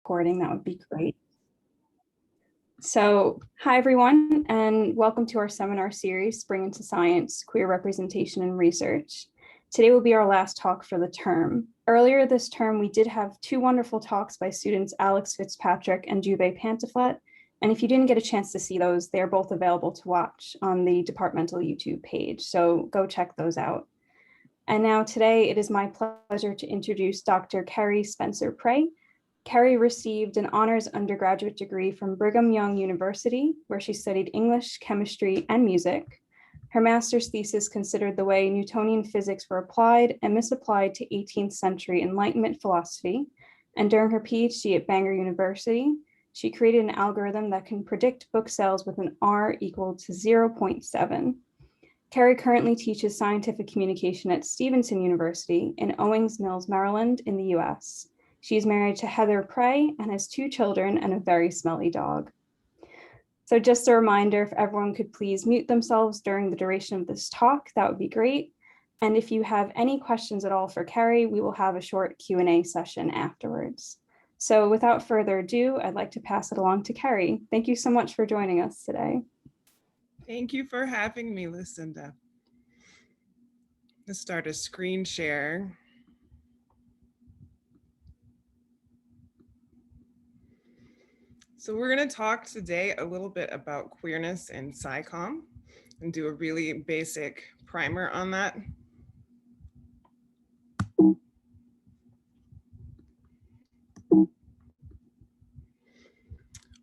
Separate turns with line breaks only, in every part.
recording, that would be great. So, hi everyone, and welcome to our seminar series, Spring into Science, Queer Representation and Research. Today will be our last talk for the term. Earlier this term, we did have two wonderful talks by students Alex Fitzpatrick and Juve Pantaflet. And if you didn't get a chance to see those, they're both available to watch on the departmental YouTube page. So go check those out. And now today, it is my pleasure to introduce Dr. Kerry Spencer Pray. Kerry received an honors undergraduate degree from Brigham Young University, where she studied English, chemistry, and music. Her master's thesis considered the way Newtonian physics were applied and misapplied to 18th century Enlightenment philosophy. And during her PhD at Bangor University, she created an algorithm that can predict book sales with an R equal to 0.7. Kerry currently teaches scientific communication at Stevenson University in Owings Mills, Maryland, in the US. She's married to Heather Pray and has two children and a very smelly dog. So just a reminder, if everyone could please mute themselves during the duration of this talk, that would be great. And if you have any questions at all for Kerry, we will have a short Q&A session afterwards. So without further ado, I'd like to pass it along to Kerry. Thank you so much for joining us today.
Thank you for having me, Lucinda. Let's start a screen share. So we're going to talk today a little bit about queerness and SciComm and do a really basic primer on that.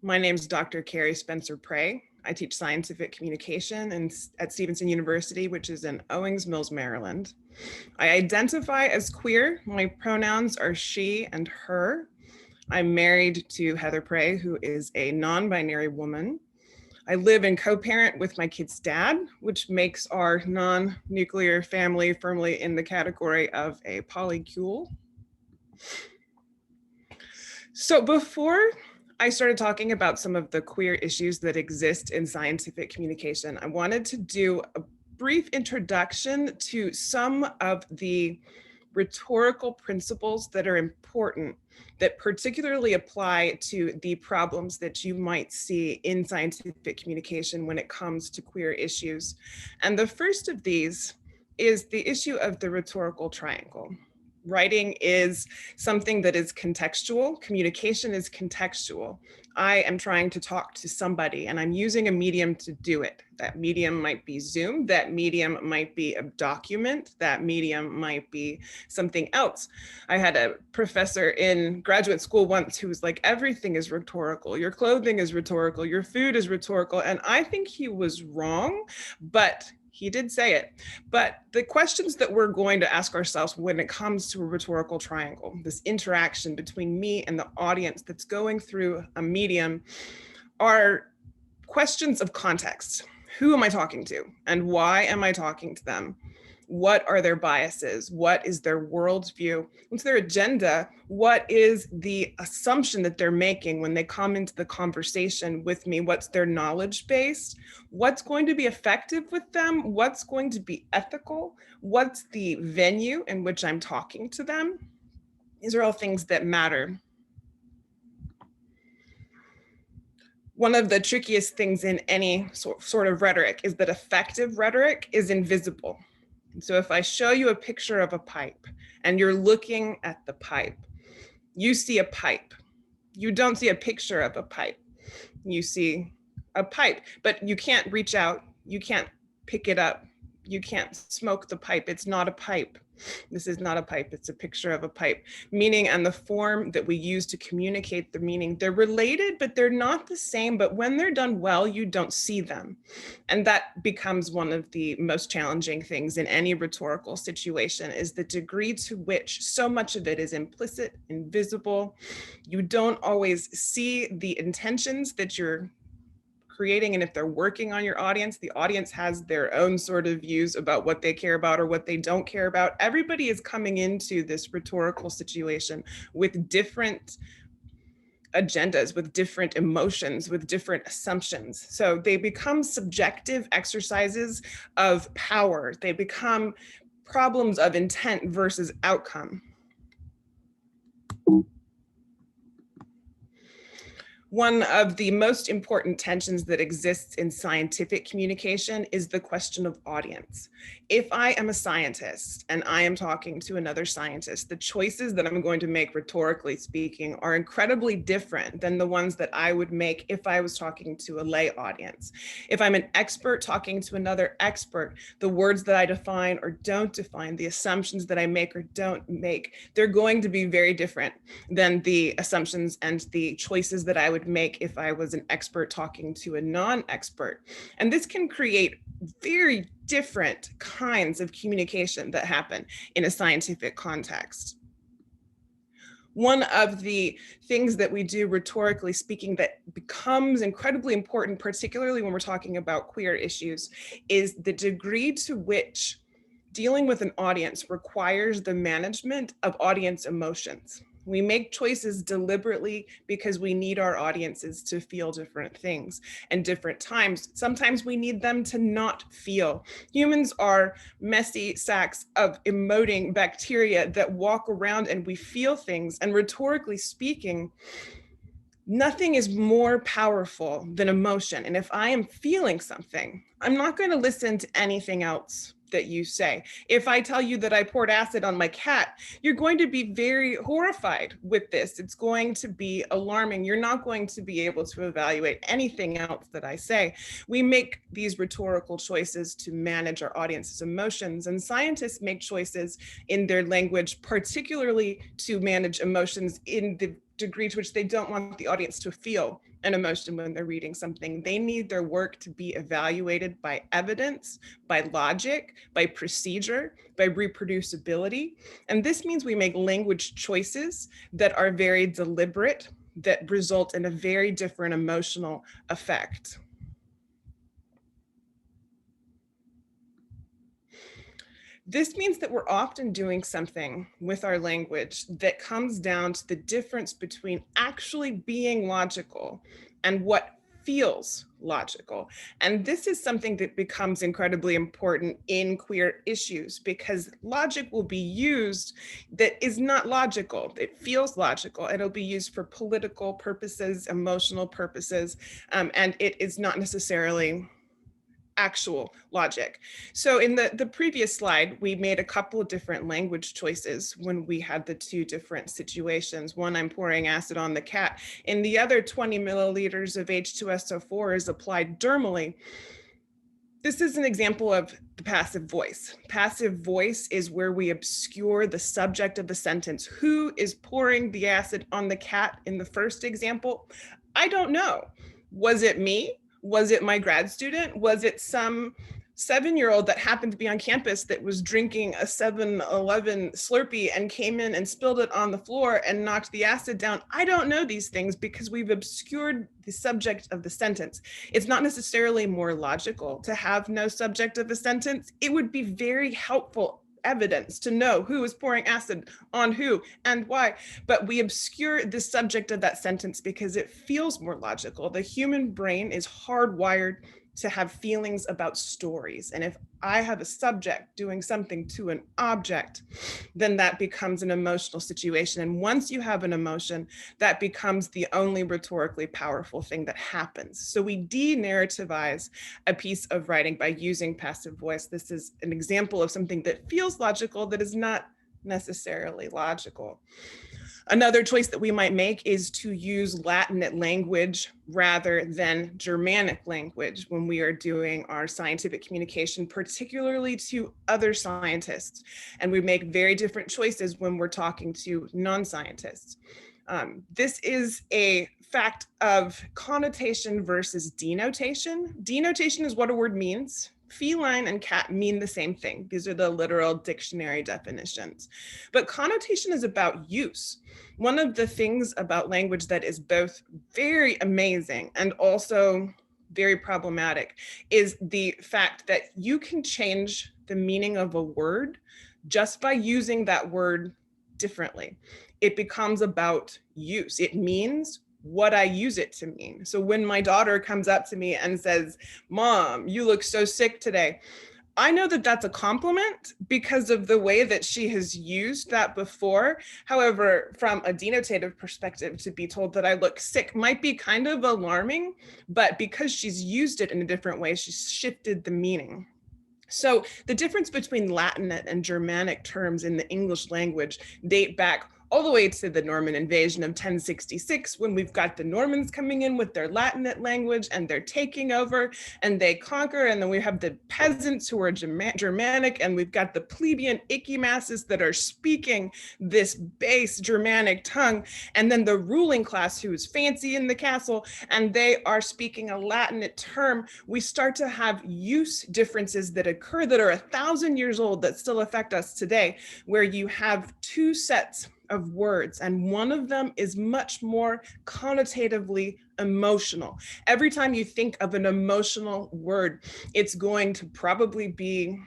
My name is Dr. Kerry Spencer Pray. I teach scientific communication at Stevenson University, which is in Owings Mills, Maryland. I identify as queer. My pronouns are she and her. I'm married to Heather Pray, who is a non-binary woman. I live and co-parent with my kid's dad, which makes our non-nuclear family firmly in the category of a polycule. So before I started talking about some of the queer issues that exist in scientific communication, I wanted to do a brief introduction to some of the rhetorical principles that are important, that particularly apply to the problems that you might see in scientific communication when it comes to queer issues. And the first of these is the issue of the rhetorical triangle. Writing is something that is contextual. Communication is contextual. I am trying to talk to somebody and I'm using a medium to do it. That medium might be Zoom, that medium might be a document, that medium might be something else. I had a professor in graduate school once who was like, everything is rhetorical. Your clothing is rhetorical, your food is rhetorical. And I think he was wrong, but he did say it. But the questions that we're going to ask ourselves when it comes to a rhetorical triangle, this interaction between me and the audience that's going through a medium, are questions of context. Who am I talking to? And why am I talking to them? What are their biases? What is their worldview? What's their agenda? What is the assumption that they're making when they come into the conversation with me? What's their knowledge base? What's going to be effective with them? What's going to be ethical? What's the venue in which I'm talking to them? These are all things that matter. One of the trickiest things in any sort of rhetoric is that effective rhetoric is invisible. So if I show you a picture of a pipe and you're looking at the pipe, you see a pipe. You don't see a picture of a pipe. You see a pipe, but you can't reach out. You can't pick it up. You can't smoke the pipe. It's not a pipe. This is not a pipe. It's a picture of a pipe. Meaning and the form that we use to communicate the meaning, they're related, but they're not the same. But when they're done well, you don't see them. And that becomes one of the most challenging things in any rhetorical situation, is the degree to which so much of it is implicit, invisible. You don't always see the intentions that you're creating, and if they're working on your audience, the audience has their own sort of views about what they care about or what they don't care about. Everybody is coming into this rhetorical situation with different agendas, with different emotions, with different assumptions. So they become subjective exercises of power. They become problems of intent versus outcome. One of the most important tensions that exists in scientific communication is the question of audience. If I am a scientist and I am talking to another scientist, the choices that I'm going to make rhetorically speaking are incredibly different than the ones that I would make if I was talking to a lay audience. If I'm an expert talking to another expert, the words that I define or don't define, the assumptions that I make or don't make, they're going to be very different than the assumptions and the choices that I would make if I was an expert talking to a non-expert. And this can create very different kinds of communication that happen in a scientific context. One of the things that we do rhetorically speaking that becomes incredibly important, particularly when we're talking about queer issues, is the degree to which dealing with an audience requires the management of audience emotions. We make choices deliberately because we need our audiences to feel different things and different times. Sometimes we need them to not feel. Humans are messy sacks of emoting bacteria that walk around and we feel things. And rhetorically speaking, nothing is more powerful than emotion. And if I am feeling something, I'm not going to listen to anything else that you say. If I tell you that I poured acid on my cat, you're going to be very horrified with this. It's going to be alarming. You're not going to be able to evaluate anything else that I say. We make these rhetorical choices to manage our audience's emotions, and scientists make choices in their language, particularly to manage emotions in the degree to which they don't want the audience to feel an emotion when they're reading something. They need their work to be evaluated by evidence, by logic, by procedure, by reproducibility. And this means we make language choices that are very deliberate, that result in a very different emotional effect. This means that we're often doing something with our language that comes down to the difference between actually being logical and what feels logical. And this is something that becomes incredibly important in queer issues because logic will be used that is not logical. It feels logical and it'll be used for political purposes, emotional purposes, and it is not necessarily actual logic. So in the previous slide, we made a couple of different language choices when we had the two different situations. One, I'm pouring acid on the cat, and the other 20 milliliters of H2SO4 is applied dermally. This is an example of the passive voice. Passive voice is where we obscure the subject of the sentence. Who is pouring the acid on the cat in the first example? I don't know. Was it me? Was it my grad student? Was it some 7-year-old that happened to be on campus that was drinking a 7-Eleven Slurpee and came in and spilled it on the floor and knocked the acid down? I don't know these things because we've obscured the subject of the sentence. It's not necessarily more logical to have no subject of a sentence. It would be very helpful evidence to know who is pouring acid on who and why, but we obscure the subject of that sentence because it feels more logical. The human brain is hardwired to have feelings about stories. And if I have a subject doing something to an object, then that becomes an emotional situation. And once you have an emotion, that becomes the only rhetorically powerful thing that happens. So we de-narrativize a piece of writing by using passive voice. This is an example of something that feels logical that is not necessarily logical. Another choice that we might make is to use Latinate language rather than Germanic language when we are doing our scientific communication, particularly to other scientists. And we make very different choices when we're talking to non-scientists. This is a fact of connotation versus denotation. Denotation is what a word means. Feline and cat mean the same thing. These are the literal dictionary definitions. But connotation is about use. One of the things about language that is both very amazing and also very problematic is the fact that you can change the meaning of a word just by using that word differently. It becomes about use. It means what I use it to mean. So when my daughter comes up to me and says, "Mom, you look so sick today," I know that that's a compliment because of the way that she has used that before. However, from a denotative perspective, to be told that I look sick might be kind of alarming, but because she's used it in a different way, she's shifted the meaning. So the difference between Latin and Germanic terms in the English language date back all the way to the Norman invasion of 1066, when we've got the Normans coming in with their Latinate language and they're taking over and they conquer. And then we have the peasants who are Germanic, and we've got the plebeian icky masses that are speaking this base Germanic tongue. And then the ruling class who is fancy in the castle, and they are speaking a Latinate term. We start to have use differences that occur that are 1,000 years old that still affect us today, where you have two sets of words, and one of them is much more connotatively emotional. Every time you think of an emotional word, it's going to probably be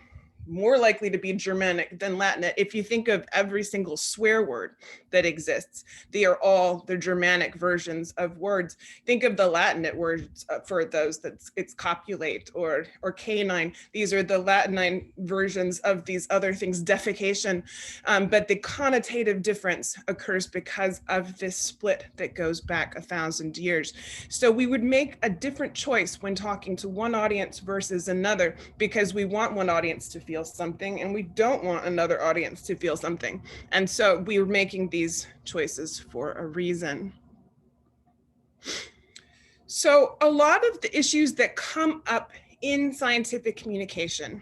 more likely to be Germanic than Latin. If you think of every single swear word that exists, they are all the Germanic versions of words. Think of the Latinate words for those, it's copulate or canine. These are the Latinine versions of these other things, defecation. But the connotative difference occurs because of this split that goes back 1,000 years. So we would make a different choice when talking to one audience versus another, because we want one audience to feel something and we don't want another audience to feel something. And so we were making these choices for a reason. So a lot of the issues that come up in scientific communication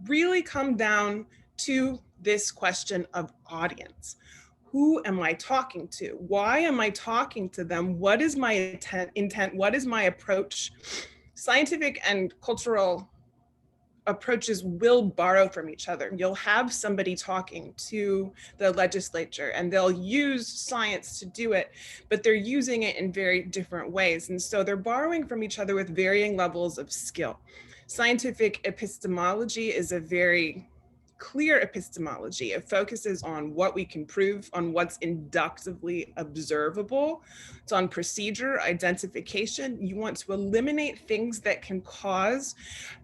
really come down to this question of audience. Who am I talking to? Why am I talking to them? What is my intent? What is my approach? Scientific and cultural approaches will borrow from each other. You'll have somebody talking to the legislature and they'll use science to do it, but they're using it in very different ways. And so they're borrowing from each other with varying levels of skill. Scientific epistemology is a very clear epistemology. It focuses on what we can prove, on what's inductively observable. It's on procedure, identification. You want to eliminate things that can cause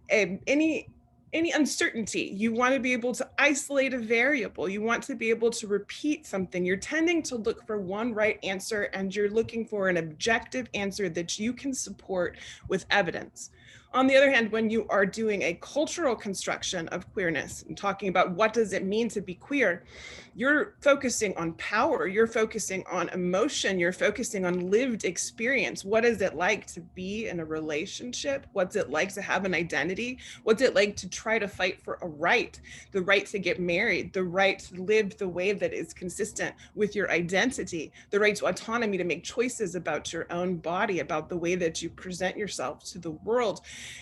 any uncertainty. You want to be able to isolate a variable. You want to be able to repeat something. You're tending to look for one right answer, and you're looking for an objective answer that you can support with evidence. On the other hand, when you are doing a cultural construction of queerness and talking about what does it mean to be queer, you're focusing on power, you're focusing on emotion, you're focusing on lived experience. What is it like to be in a relationship? What's it like to have an identity? What's it like to try to fight for a right, the right to get married, the right to live the way that is consistent with your identity, the right to autonomy to make choices about your own body, about the way that you present yourself to the world.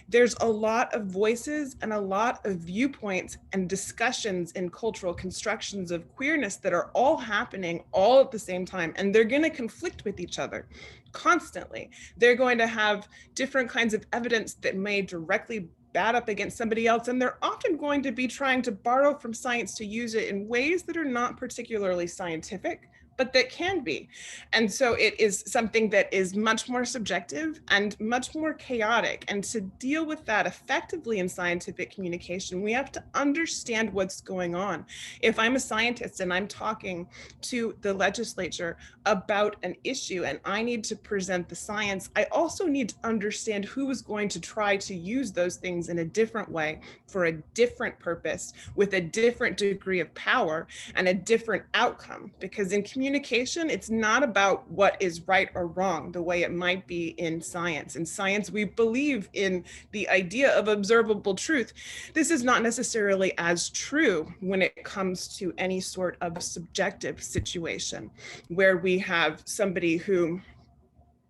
There's a lot of voices and a lot of viewpoints and discussions in cultural constructions of queerness that are all happening all at the same time, and they're going to conflict with each other constantly. They're going to have different kinds of evidence that may directly bat up against somebody else, and they're often going to be trying to borrow from science to use it in ways that are not particularly scientific, but that can be. And so it is something that is much more subjective and much more chaotic. And to deal with that effectively in scientific communication, we have to understand what's going on. If I'm a scientist and I'm talking to the legislature about an issue and I need to present the science, I also need to understand who is going to try to use those things in a different way for a different purpose with a different degree of power and a different outcome. Because in communication, it's not about what is right or wrong the way it might be in science. In science, we believe in the idea of observable truth. This is not necessarily as true when it comes to any sort of subjective situation where we have somebody who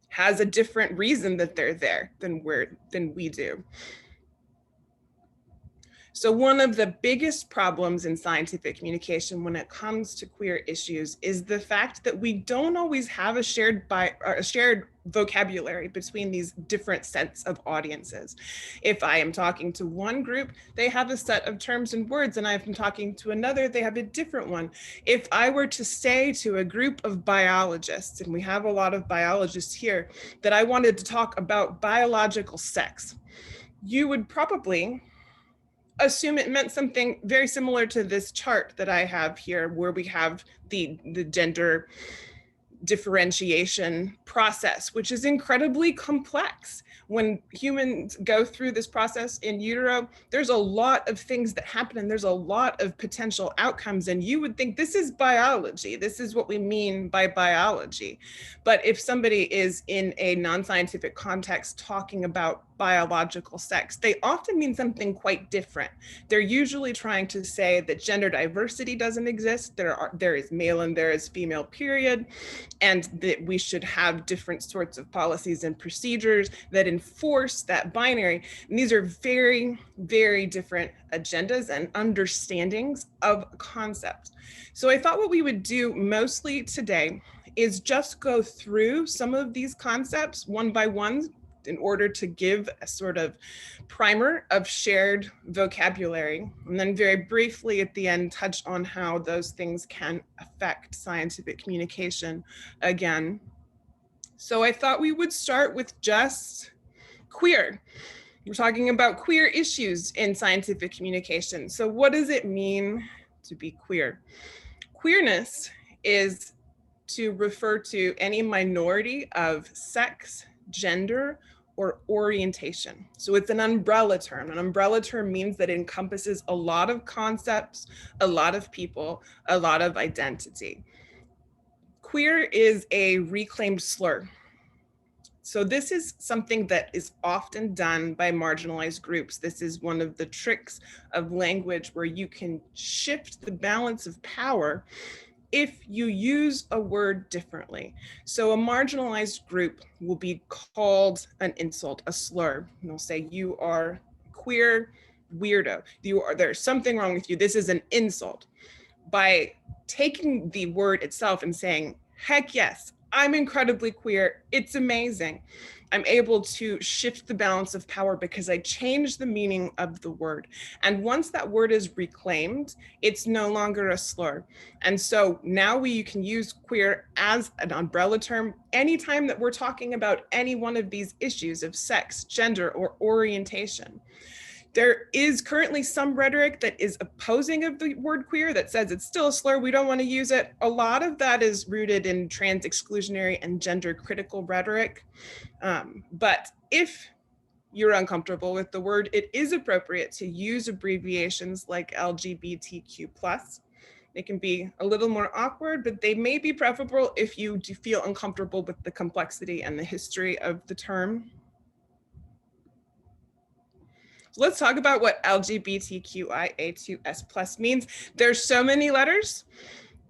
has a different reason that they're there than we do. So one of the biggest problems in scientific communication when it comes to queer issues is the fact that we don't always have a shared vocabulary between these different sets of audiences. If I am talking to one group, they have a set of terms and words, and I'm talking to another, they have a different one. If I were to say to a group of biologists, and we have a lot of biologists here, that I wanted to talk about biological sex, you would probably assume it meant something very similar to this chart that I have here, where we have the gender differentiation process, which is incredibly complex. When humans go through this process in utero, there's a lot of things that happen and there's a lot of potential outcomes. And you would think this is biology. This is what we mean by biology. But if somebody is in a non-scientific context talking about biological sex, they often mean something quite different. They're usually trying to say that gender diversity doesn't exist. There is male and there is female, period, and that we should have different sorts of policies and procedures that enforce that binary. And these are very, very different agendas and understandings of concepts. So I thought what we would do mostly today is just go through some of these concepts one by one, in order to give a sort of primer of shared vocabulary. And then very briefly at the end, touch on how those things can affect scientific communication again. So I thought we would start with just queer. We're talking about queer issues in scientific communication. So what does it mean to be queer? Queerness is to refer to any minority of sex, gender, or orientation. So it's an umbrella term. An umbrella term means that it encompasses a lot of concepts, a lot of people, a lot of identity. Queer is a reclaimed slur. So this is something that is often done by marginalized groups. This is one of the tricks of language where you can shift the balance of power if you use a word differently. So a marginalized group will be called an insult, a slur. And they'll say, you are queer weirdo. There's something wrong with you. This is an insult. By taking the word itself and saying, heck yes, I'm incredibly queer, it's amazing, I'm able to shift the balance of power because I changed the meaning of the word. And once that word is reclaimed, it's no longer a slur. And so now we can use queer as an umbrella term anytime that we're talking about any one of these issues of sex, gender, or orientation. There is currently some rhetoric that is opposing of the word queer, that says it's still a slur, we don't want to use it. A lot of that is rooted in trans exclusionary and gender critical rhetoric. But if you're uncomfortable with the word, it is appropriate to use abbreviations like LGBTQ+. They can be a little more awkward, but they may be preferable if you do feel uncomfortable with the complexity and the history of the term. Let's talk about what LGBTQIA2S+ means. There's so many letters.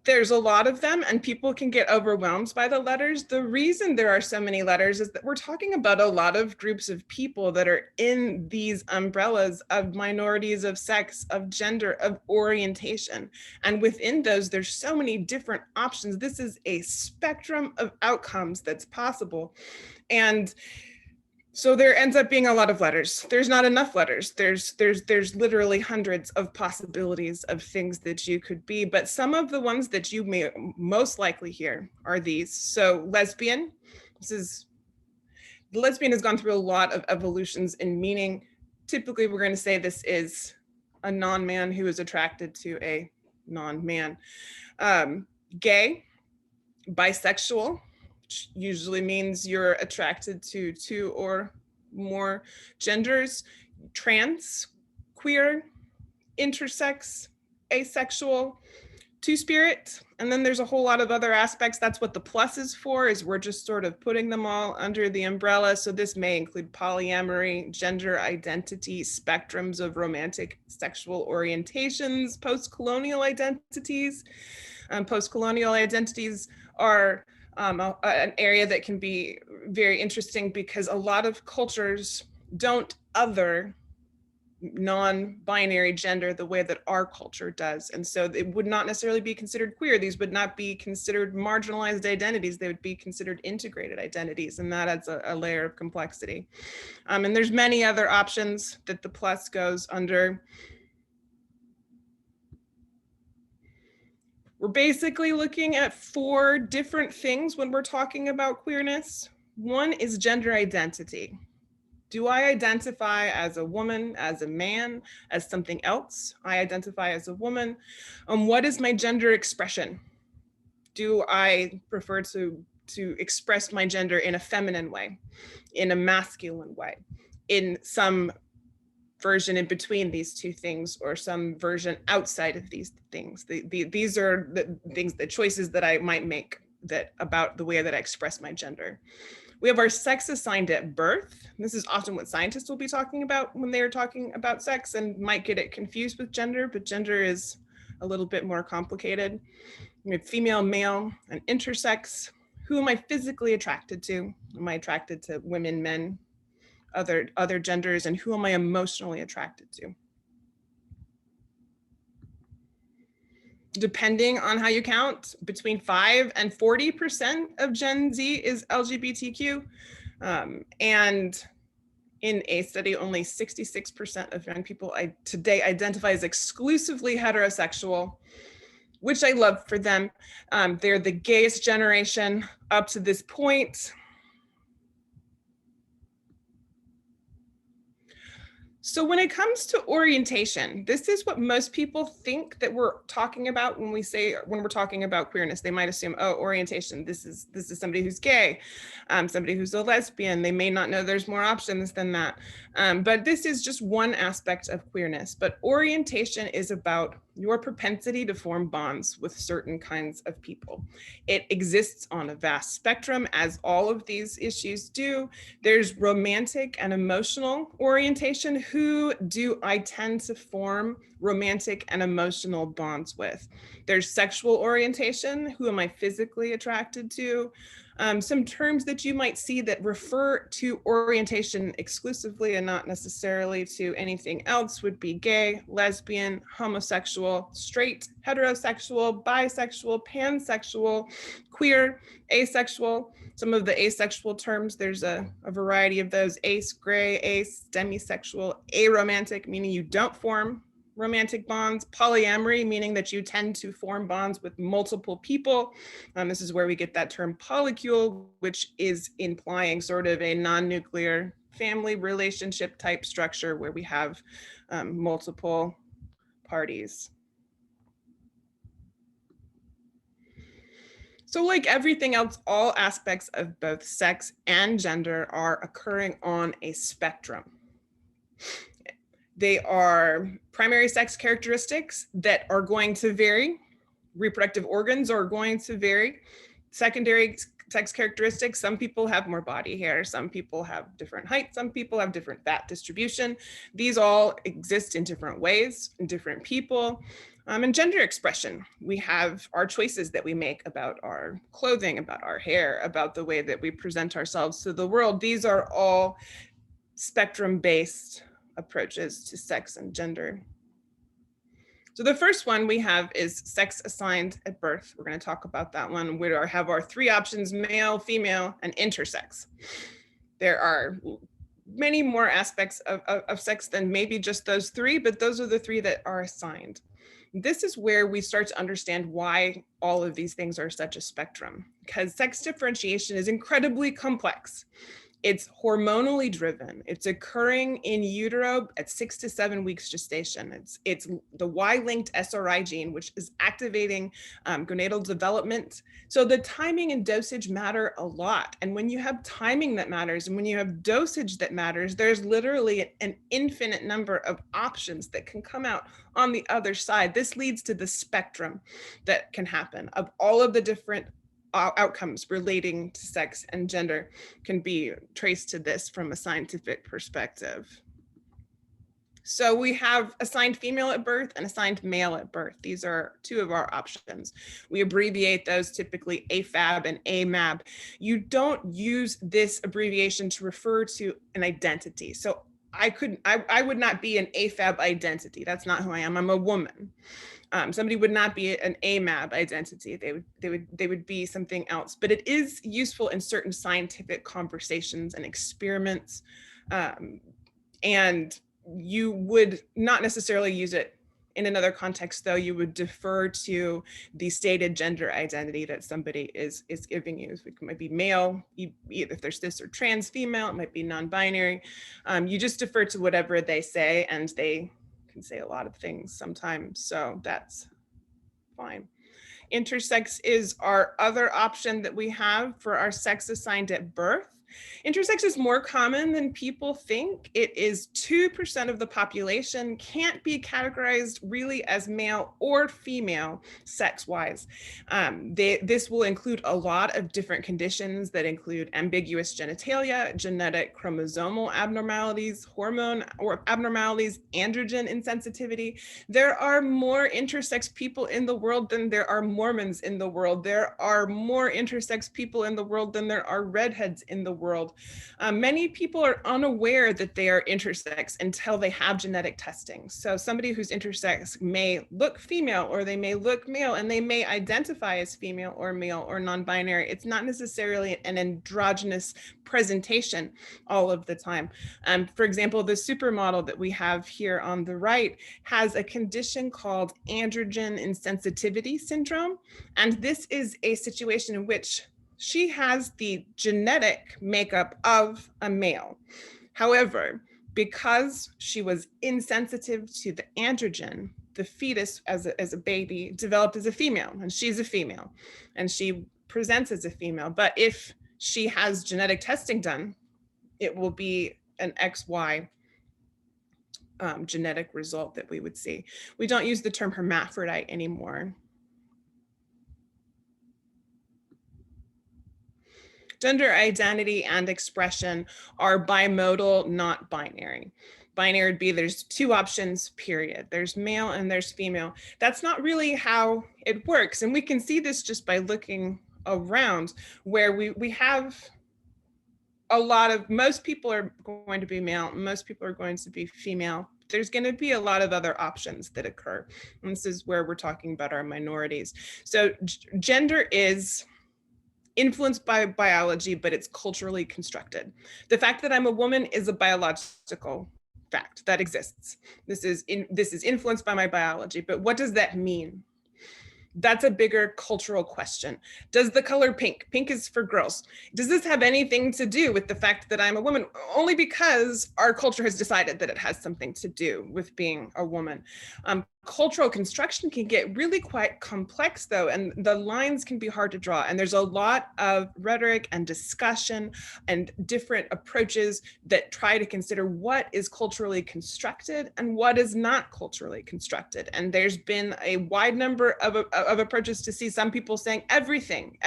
There's a lot of them, and people can get overwhelmed by the letters. The reason there are so many letters is that we're talking about a lot of groups of people that are in these umbrellas of minorities, of sex, of gender, of orientation. And within those, there's so many different options. This is a spectrum of outcomes that's possible. And so there ends up being a lot of letters. There's not enough letters. There's literally hundreds of possibilities of things that you could be, but some of the ones that you may most likely hear are these. So lesbian, lesbian has gone through a lot of evolutions in meaning. Typically, we're going to say this is a non-man who is attracted to a non-man. Gay, bisexual, which usually means you're attracted to two or more genders. Trans, queer, intersex, asexual, two-spirit, and then there's a whole lot of other aspects. That's what the plus is for, is we're just sort of putting them all under the umbrella. So this may include polyamory, gender identity, spectrums of romantic sexual orientations, post-colonial identities. Post-colonial identities are an area that can be very interesting because a lot of cultures don't other non-binary gender the way that our culture does. And so it would not necessarily be considered queer. These would not be considered marginalized identities. They would be considered integrated identities. And that adds a layer of complexity. And there's many other options that the plus goes under. We're basically looking at 4 different things when we're talking about queerness. One is gender identity. Do I identify as a woman, as a man, as something else? I identify as a woman. What is my gender expression? Do I prefer to express my gender in a feminine way, in a masculine way, in some version in between these two things, or some version outside of these things? These are the things, the choices that I might make that about the way that I express my gender. We have our sex assigned at birth. This is often what scientists will be talking about when they're talking about sex, and might get it confused with gender, but gender is a little bit more complicated. We have female, male, and intersex. Who am I physically attracted to? Am I attracted to women, men, other genders, and who am I emotionally attracted to? Depending on how you count, between 5 and 40% of Gen Z is LGBTQ. And in a study, only 66% of young people today identify as exclusively heterosexual, which I love for them. They're the gayest generation up to this point. So when it comes to orientation, this is what most people think that we're talking about when we're talking about queerness. They might assume, oh, orientation, this is somebody who's gay, somebody who's a lesbian. They may not know there's more options than that. But this is just one aspect of queerness. But orientation is about your propensity to form bonds with certain kinds of people. It exists on a vast spectrum, as all of these issues do. There's romantic and emotional orientation. Who do I tend to form romantic and emotional bonds with? There's sexual orientation. Who am I physically attracted to? Some terms that you might see that refer to orientation exclusively and not necessarily to anything else would be gay, lesbian, homosexual, straight, heterosexual, bisexual, pansexual, queer, asexual. Some of the asexual terms, there's a variety of those: ace, gray, ace, demisexual, aromantic, meaning you don't form romantic bonds, polyamory, meaning that you tend to form bonds with multiple people. This is where we get that term polycule, which is implying sort of a non-nuclear family relationship type structure where we have multiple parties. So like everything else, all aspects of both sex and gender are occurring on a spectrum. They are primary sex characteristics that are going to vary. Reproductive organs are going to vary. Secondary sex characteristics, some people have more body hair, some people have different height, some people have different fat distribution. These all exist in different ways in different people. And gender expression, we have our choices that we make about our clothing, about our hair, about the way that we present ourselves to the world. These are all spectrum-based approaches to sex and gender. So the first one we have is sex assigned at birth. We're going to talk about that one. We have our three options: male, female, and intersex. There are many more aspects of sex than maybe just those three, but those are the three that are assigned. This is where we start to understand why all of these things are such a spectrum, because sex differentiation is incredibly complex. It's hormonally driven. It's occurring in utero at 6 to 7 weeks gestation. It's the Y-linked SRI gene, which is activating gonadal development. So the timing and dosage matter a lot. And when you have timing that matters, and when you have dosage that matters, there's literally an infinite number of options that can come out on the other side. This leads to the spectrum that can happen of all of the different outcomes relating to sex and gender can be traced to this from a scientific perspective. So we have assigned female at birth and assigned male at birth. These are two of our options. We abbreviate those typically AFAB and AMAB. You don't use this abbreviation to refer to an identity. So I would not be an AFAB identity. That's not who I am. I'm a woman. Somebody would not be an AMAB identity. They would be something else. But it is useful in certain scientific conversations and experiments, and you would not necessarily use it In another context, though, you would defer to the stated gender identity that somebody is giving you. It might be male, if they're cis or trans female, it might be non-binary. You just defer to whatever they say, and they can say a lot of things sometimes, so that's fine. Intersex is our other option that we have for our sex assigned at birth. Intersex is more common than people think. It is 2% of the population, can't be categorized really as male or female sex-wise. This will include a lot of different conditions that include ambiguous genitalia, genetic chromosomal abnormalities, hormone or abnormalities, androgen insensitivity. There are more intersex people in the world than there are Mormons in the world. There are more intersex people in the world than there are redheads in the world. Many people are unaware that they are intersex until they have genetic testing. So somebody who's intersex may look female or they may look male, and they may identify as female or male or non-binary. It's not necessarily an androgynous presentation all of the time. For example, the supermodel that we have here on the right has a condition called androgen insensitivity syndrome. And this is a situation in which she has the genetic makeup of a male. However, because she was insensitive to the androgen, the fetus as a baby developed as a female, and she's a female, and she presents as a female. But if she has genetic testing done, it will be an XY genetic result that we would see. We don't use the term hermaphrodite anymore. Gender identity and expression are bimodal, not binary. Binary would be there's two options, period. There's male and there's female. That's not really how it works. And we can see this just by looking around, where we have a lot of, most people are going to be male, most people are going to be female. There's going to be a lot of other options that occur. And this is where we're talking about our minorities. So gender is influenced by biology, but it's culturally constructed. The fact that I'm a woman is a biological fact that exists. This is influenced by my biology, but what does that mean? That's a bigger cultural question. Does the color pink, pink is for girls, does this have anything to do with the fact that I'm a woman? Only because our culture has decided that it has something to do with being a woman. Cultural construction can get really quite complex though, and the lines can be hard to draw. And there's a lot of rhetoric and discussion and different approaches that try to consider what is culturally constructed and what is not culturally constructed. And there's been a wide number of approaches to see some people saying everything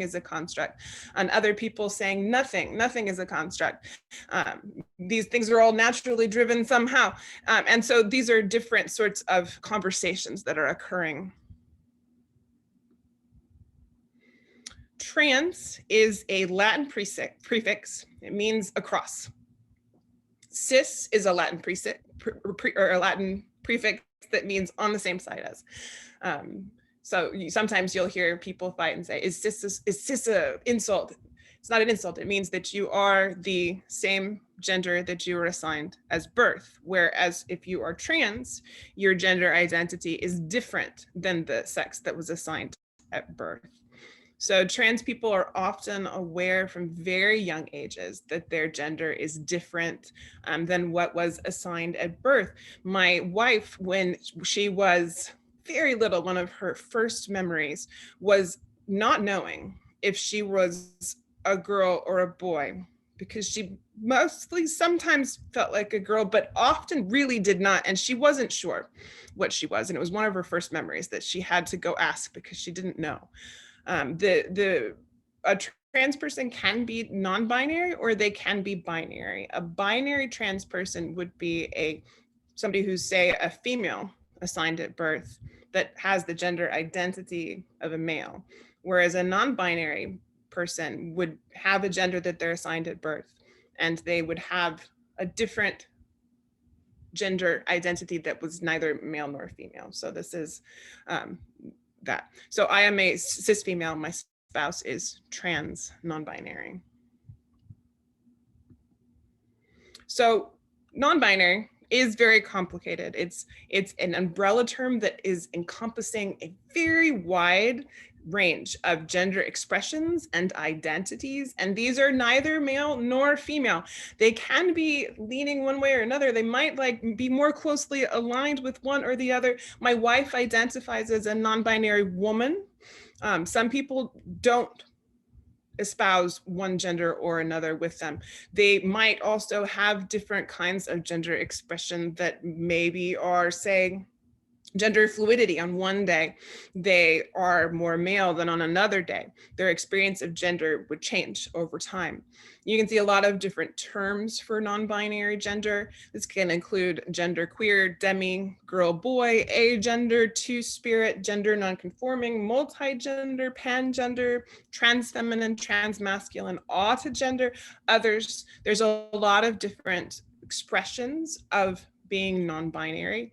is a construct, and other people saying nothing is a construct. These things are all naturally driven somehow. And so these are different sorts of conversations that are occurring. Trans is a Latin prefix. It means across. Cis is a Latin or a Latin prefix that means on the same side as. So sometimes you'll hear people fight and say, is cis an insult? It's not an insult. It means that you are the same gender that you were assigned as birth. Whereas if you are trans, your gender identity is different than the sex that was assigned at birth. So trans people are often aware from very young ages that their gender is different than what was assigned at birth. My wife, when she was very little, one of her first memories was not knowing if she was a girl or a boy, because she mostly sometimes felt like a girl, but often really did not. And she wasn't sure what she was. And it was one of her first memories that she had to go ask because she didn't know. A trans person can be non-binary or they can be binary. A binary trans person would be somebody who's, say, a female assigned at birth that has the gender identity of a male, whereas a non-binary person would have a gender that they're assigned at birth, and they would have a different gender identity that was neither male nor female. So this is that. So I am a cis female, my spouse is trans non-binary. So non-binary is very complicated. It's an umbrella term that is encompassing a very wide range of gender expressions and identities, and these are neither male nor female. They can be leaning one way or another. They might be more closely aligned with one or the other. My wife identifies as a non-binary woman. Some people don't espouse one gender or another with them. They might also have different kinds of gender expression that maybe are saying gender fluidity. On one day, they are more male than on another day. Their experience of gender would change over time. You can see a lot of different terms for non-binary gender. This can include gender queer, demi, girl, boy, agender, two-spirit, gender non-conforming, multi-gender, pangender, trans-feminine, trans-masculine, autogender, others. There's a lot of different expressions of being non-binary.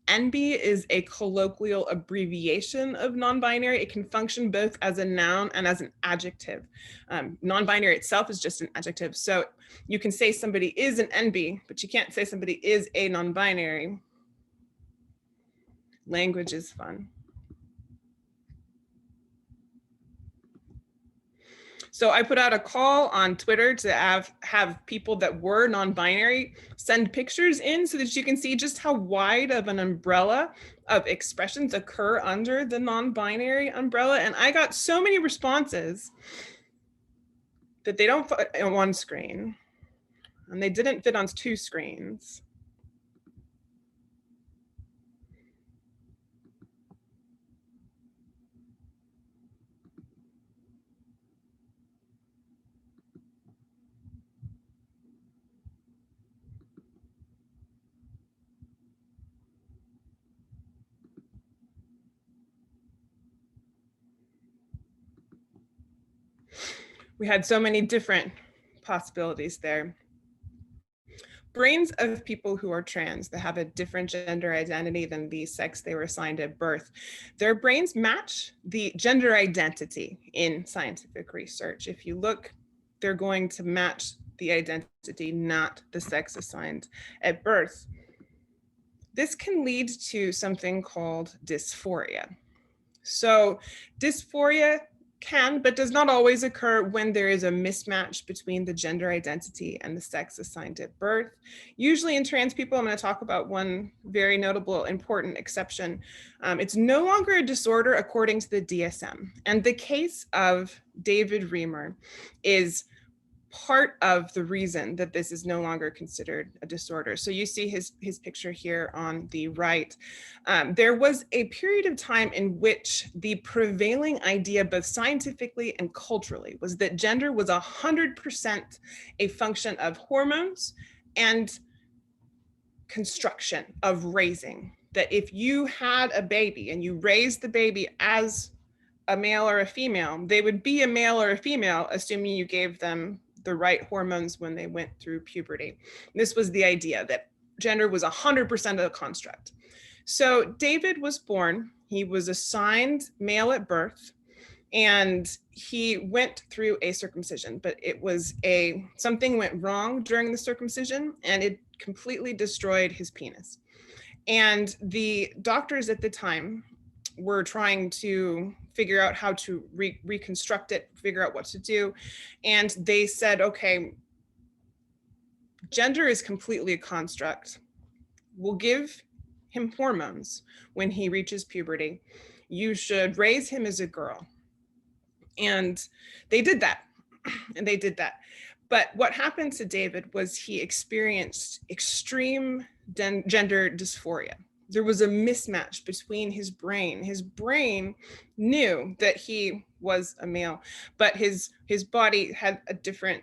NB is a colloquial abbreviation of non-binary. It can function both as a noun and as an adjective. Non-binary itself is just an adjective. So you can say somebody is an NB, but you can't say somebody is a non-binary. Language is fun. So I put out a call on Twitter to have people that were non-binary send pictures in so that you can see just how wide of an umbrella of expressions occur under the non-binary umbrella. And I got so many responses that they don't fit on one screen, and they didn't fit on two screens. We had so many different possibilities there. Brains of people who are trans, that have a different gender identity than the sex they were assigned at birth, their brains match the gender identity in scientific research. If you look, they're going to match the identity, not the sex assigned at birth. This can lead to something called dysphoria. So dysphoria can, but does not always occur when there is a mismatch between the gender identity and the sex assigned at birth. Usually in trans people, I'm going to talk about one very notable, important exception. It's no longer a disorder according to the DSM. And the case of David Reamer is part of the reason that this is no longer considered a disorder. So you see his picture here on the right. There was a period of time in which the prevailing idea, both scientifically and culturally, was that gender was 100% a function of hormones and construction of raising. That if you had a baby and you raised the baby as a male or a female, they would be a male or a female, assuming you gave them the right hormones when they went through puberty. This was the idea that gender was 100% a construct. So David was born, he was assigned male at birth, and he went through a circumcision, but it was something went wrong during the circumcision and it completely destroyed his penis. And the doctors at the time were trying to figure out how to reconstruct it, figure out what to do. And they said, okay, gender is completely a construct. We'll give him hormones when he reaches puberty. You should raise him as a girl. And they did that, and they did that. But what happened to David was he experienced extreme gender dysphoria. There was a mismatch between his brain. His brain knew that he was a male, but his body had a different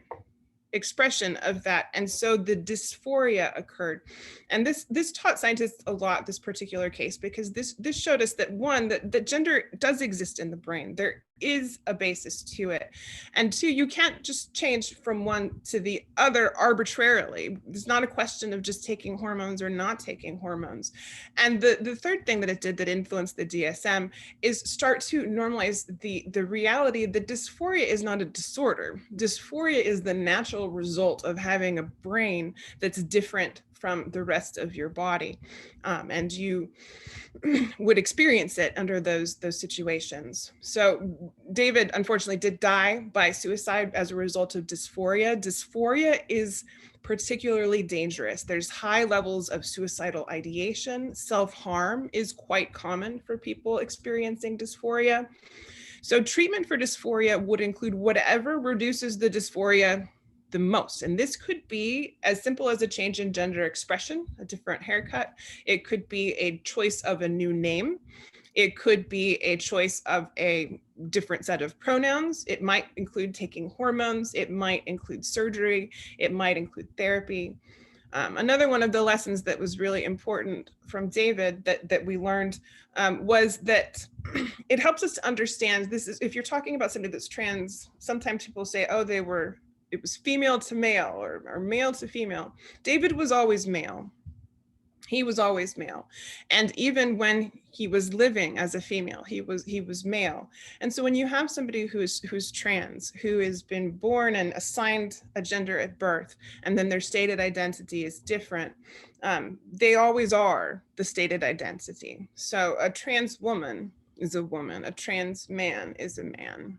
expression of that. And so the dysphoria occurred. And this taught scientists a lot, this particular case, because this showed us that one, that gender does exist in the brain. There is a basis to it. And two, you can't just change from one to the other arbitrarily. It's not a question of just taking hormones or not taking hormones. And the third thing that it did that influenced the DSM is start to normalize the reality that dysphoria is not a disorder. Dysphoria is the natural result of having a brain that's different from the rest of your body. And you would experience it under those situations. So David unfortunately did die by suicide as a result of dysphoria. Dysphoria is particularly dangerous. There's high levels of suicidal ideation. Self-harm is quite common for people experiencing dysphoria. So treatment for dysphoria would include whatever reduces the dysphoria the most. And this could be as simple as a change in gender expression, a different haircut. It could be a choice of a new name. It could be a choice of a different set of pronouns. It might include taking hormones. It might include surgery. It might include therapy. Another one of the lessons that was really important from David that we learned was that it helps us to understand, this is, if you're talking about somebody that's trans, sometimes people say, oh, it was female to male or male to female. David was always male. He was always male. And even when he was living as a female, he was male. And so when you have somebody who's trans, who has been born and assigned a gender at birth, and then their stated identity is different, they always are the stated identity. So a trans woman is a woman, a trans man is a man.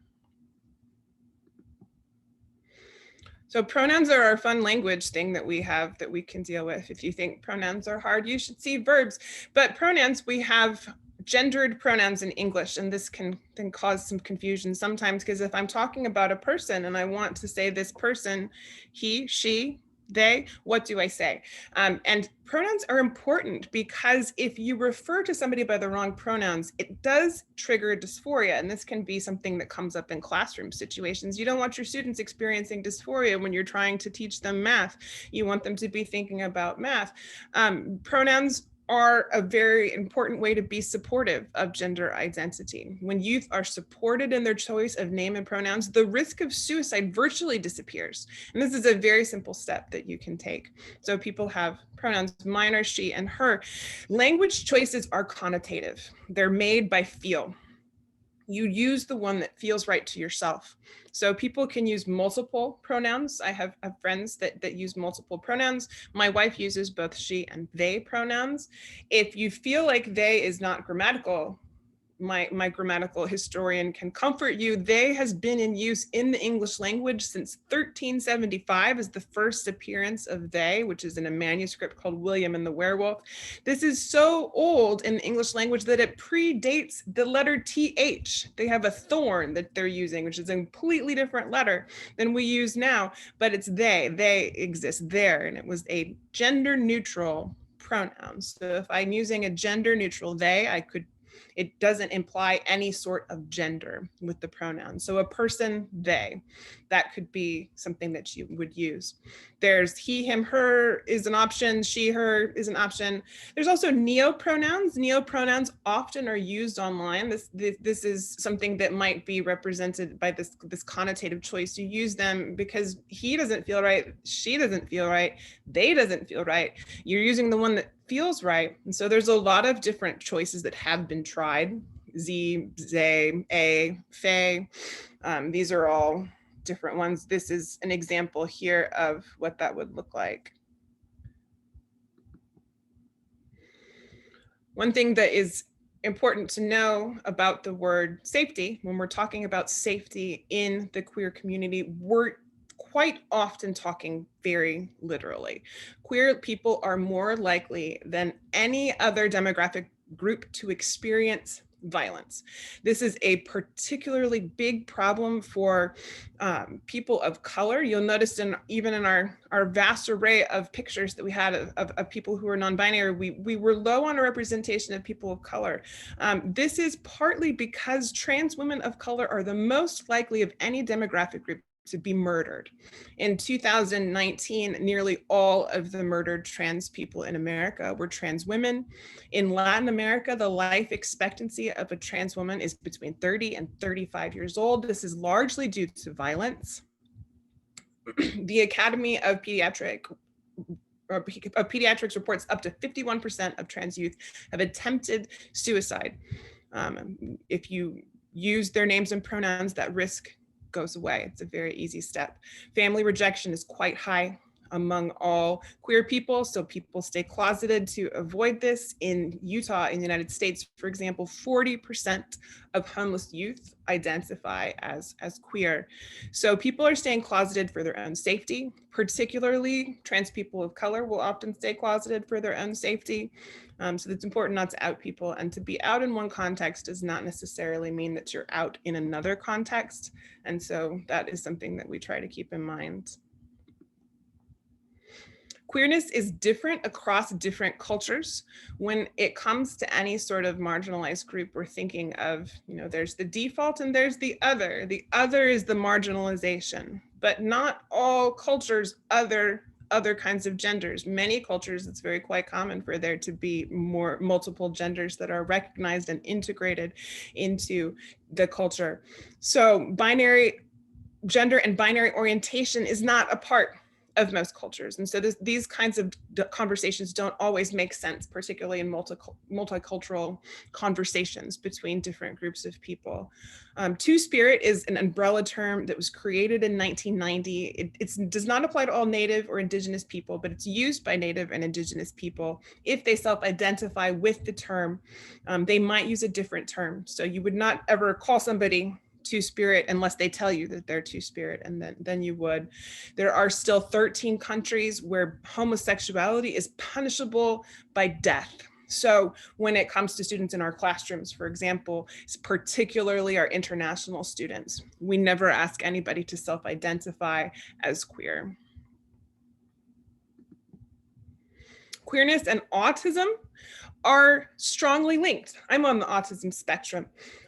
So pronouns are our fun language thing that we have that we can deal with. If you think pronouns are hard, you should see verbs. But pronouns, we have gendered pronouns in English, and this can then cause some confusion sometimes, because if I'm talking about a person and I want to say this person, he, she, they, what do I say? And pronouns are important because if you refer to somebody by the wrong pronouns, it does trigger dysphoria. And this can be something that comes up in classroom situations. You don't want your students experiencing dysphoria when you're trying to teach them math. You want them to be thinking about math. Pronouns are a very important way to be supportive of gender identity. When youth are supported in their choice of name and pronouns, the risk of suicide virtually disappears. And this is a very simple step that you can take. So people have pronouns, mine are she and her. Language choices are connotative. They're made by feel. You use the one that feels right to yourself. So people can use multiple pronouns. I have friends that use multiple pronouns. My wife uses both she and they pronouns. If you feel like they is not grammatical, my grammatical historian can comfort you. They has been in use in the English language since 1375 as the first appearance of they, which is in a manuscript called William and the Werewolf. This is so old in the English language that it predates the letter TH. They have a thorn that they're using, which is a completely different letter than we use now, but it's they exist there. And it was a gender neutral pronoun. So if I'm using a gender neutral they, it doesn't imply any sort of gender with the pronoun. So a person, they, that could be something that you would use. There's he, him, her is an option. She, her is an option. There's also neopronouns. Neopronouns often are used online. This is something that might be represented by this connotative choice. You use them because he doesn't feel right, she doesn't feel right, they doesn't feel right. You're using the one that feels right. And so there's a lot of different choices that have been tried. Z, they, a, they. These are all different ones. This is an example here of what that would look like. One thing that is important to know about the word safety, when we're talking about safety in the queer community, we're quite often talking very literally. Queer people are more likely than any other demographic group to experience violence. This is a particularly big problem for people of color. You'll notice even in our vast array of pictures that we had of people who are non-binary, we were low on a representation of people of color. This is partly because trans women of color are the most likely of any demographic group to be murdered. In 2019, nearly all of the murdered trans people in America were trans women. In Latin America, the life expectancy of a trans woman is between 30 and 35 years old. This is largely due to violence. The Academy of Pediatrics reports up to 51% of trans youth have attempted suicide. If you use their names and pronouns, that risk goes away. It's a very easy step. Family rejection is quite high. among all queer people. So people stay closeted to avoid this. In Utah, in the United States, for example, 40% of homeless youth identify as queer. So people are staying closeted for their own safety. Particularly trans people of color will often stay closeted for their own safety. So it's important not to out people, and to be out in one context does not necessarily mean that you're out in another context. And so that is something that we try to keep in mind. Queerness is different across different cultures. When it comes to any sort of marginalized group, we're thinking of, there's the default and there's the other. The other is the marginalization, but not all cultures other kinds of genders. Many cultures, it's very quite common for there to be multiple genders that are recognized and integrated into the culture. So binary gender and binary orientation is not a part of most cultures. And so these kinds of conversations don't always make sense, particularly in multicultural conversations between different groups of people. Two-spirit is an umbrella term that was created in 1990. It does not apply to all Native or Indigenous people, but it's used by Native and Indigenous people. If they self-identify with the term, they might use a different term. So you would not ever call somebody two-spirit unless they tell you that they're two-spirit, and then you would. There are still 13 countries where homosexuality is punishable by death. So when it comes to students in our classrooms, for example, particularly our international students, we never ask anybody to self-identify as queer. Queerness and autism are strongly linked. I'm on the autism spectrum.